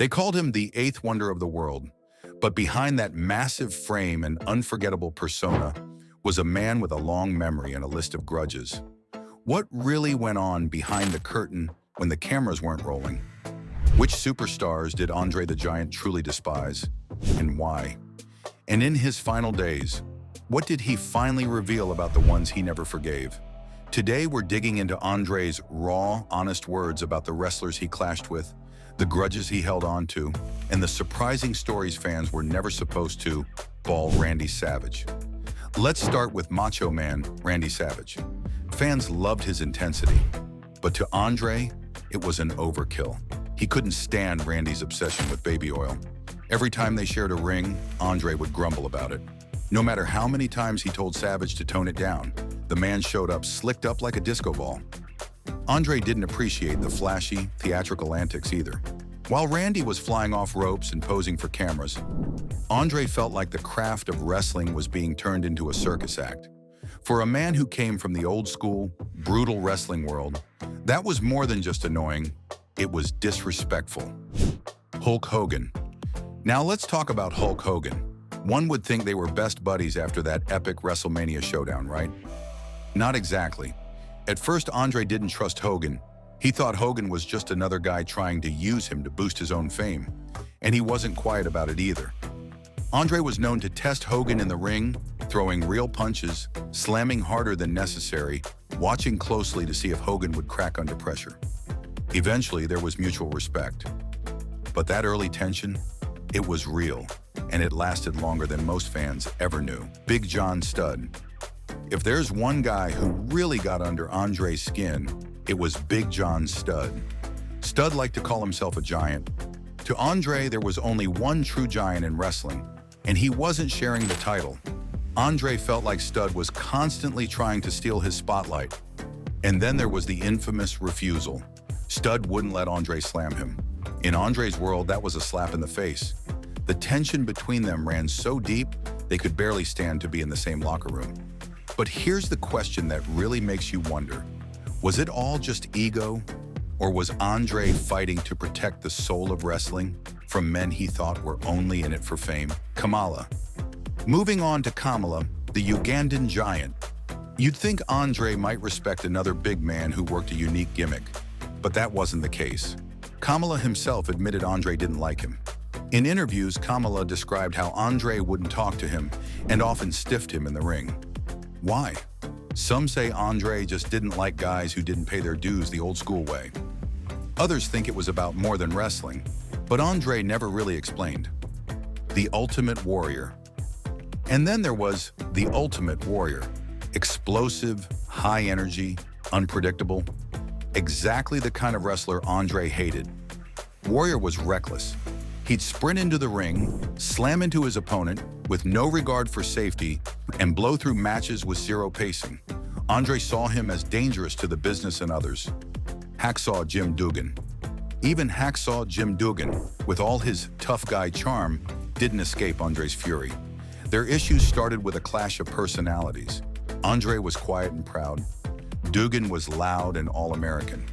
They called him the eighth wonder of the world, but behind that massive frame and unforgettable persona was a man with a long memory and a list of grudges. What really went on behind the curtain when the cameras weren't rolling? Which superstars did André the Giant truly despise, and why? And in his final days, what did he finally reveal about the ones he never forgave? Today, we're digging into André's raw, honest words about the wrestlers he clashed with, the grudges he held on to, and the surprising stories fans were never supposed to ball Randy Savage. Let's start with Macho Man Randy Savage. Fans loved his intensity, but to André, it was an overkill. He couldn't stand Randy's obsession with baby oil. Every time they shared a ring, André would grumble about it. No matter how many times he told Savage to tone it down, the man showed up slicked up like a disco ball. André didn't appreciate the flashy, theatrical antics either. While Randy was flying off ropes and posing for cameras, André felt like the craft of wrestling was being turned into a circus act. For a man who came from the old-school, brutal wrestling world, that was more than just annoying, it was disrespectful. Hulk Hogan. Now let's talk about Hulk Hogan. One would think they were best buddies after that epic WrestleMania showdown, right? Not exactly. At first, André didn't trust Hogan. He thought Hogan was just another guy trying to use him to boost his own fame, and he wasn't quiet about it either. André was known to test Hogan in the ring, throwing real punches, slamming harder than necessary, watching closely to see if Hogan would crack under pressure. Eventually, there was mutual respect. But that early tension, it was real, and it lasted longer than most fans ever knew. Big John Studd. If there's one guy who really got under André's skin, it was Big John Studd. Studd liked to call himself a giant. To André, there was only one true giant in wrestling, and he wasn't sharing the title. André felt like Studd was constantly trying to steal his spotlight. And then there was the infamous refusal. Studd wouldn't let André slam him. In André's world, that was a slap in the face. The tension between them ran so deep, they could barely stand to be in the same locker room. But here's the question that really makes you wonder. Was it all just ego? Or was André fighting to protect the soul of wrestling from men he thought were only in it for fame? Kamala. Moving on to Kamala, the Ugandan giant. You'd think André might respect another big man who worked a unique gimmick, but that wasn't the case. Kamala himself admitted André didn't like him. In interviews, Kamala described how André wouldn't talk to him and often stiffed him in the ring. Why? Some say André just didn't like guys who didn't pay their dues the old-school way. Others think it was about more than wrestling, but André never really explained. The Ultimate Warrior. And then there was the Ultimate Warrior. Explosive, high energy, unpredictable. Exactly the kind of wrestler André hated. Warrior was reckless. He'd sprint into the ring, slam into his opponent with no regard for safety, and blow through matches with zero pacing. André saw him as dangerous to the business and others. Hacksaw Jim Duggan. Even Hacksaw Jim Duggan, with all his tough guy charm, didn't escape André's fury. Their issues started with a clash of personalities. André was quiet and proud. Duggan was loud and all-American.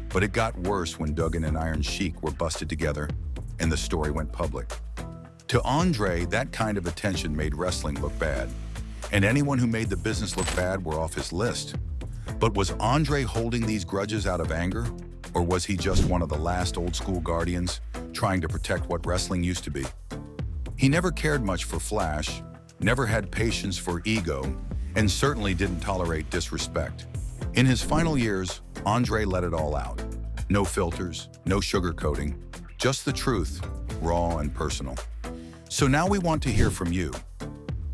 But it got worse when Duggan and Iron Sheik were busted together and the story went public. To André, that kind of attention made wrestling look bad. And anyone who made the business look bad were off his list. But was André holding these grudges out of anger? Or was he just one of the last old-school guardians trying to protect what wrestling used to be? He never cared much for flash, never had patience for ego, and certainly didn't tolerate disrespect. In his final years, André let it all out. No filters, no sugarcoating, just the truth, raw and personal. So now we want to hear from you.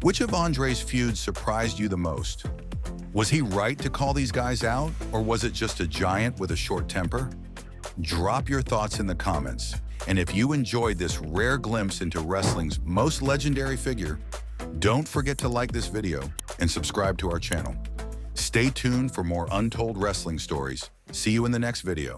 Which of André's feuds surprised you the most? Was he right to call these guys out, or was it just a giant with a short temper? Drop your thoughts in the comments, and if you enjoyed this rare glimpse into wrestling's most legendary figure, don't forget to like this video and subscribe to our channel. Stay tuned for more untold wrestling stories. See you in the next video.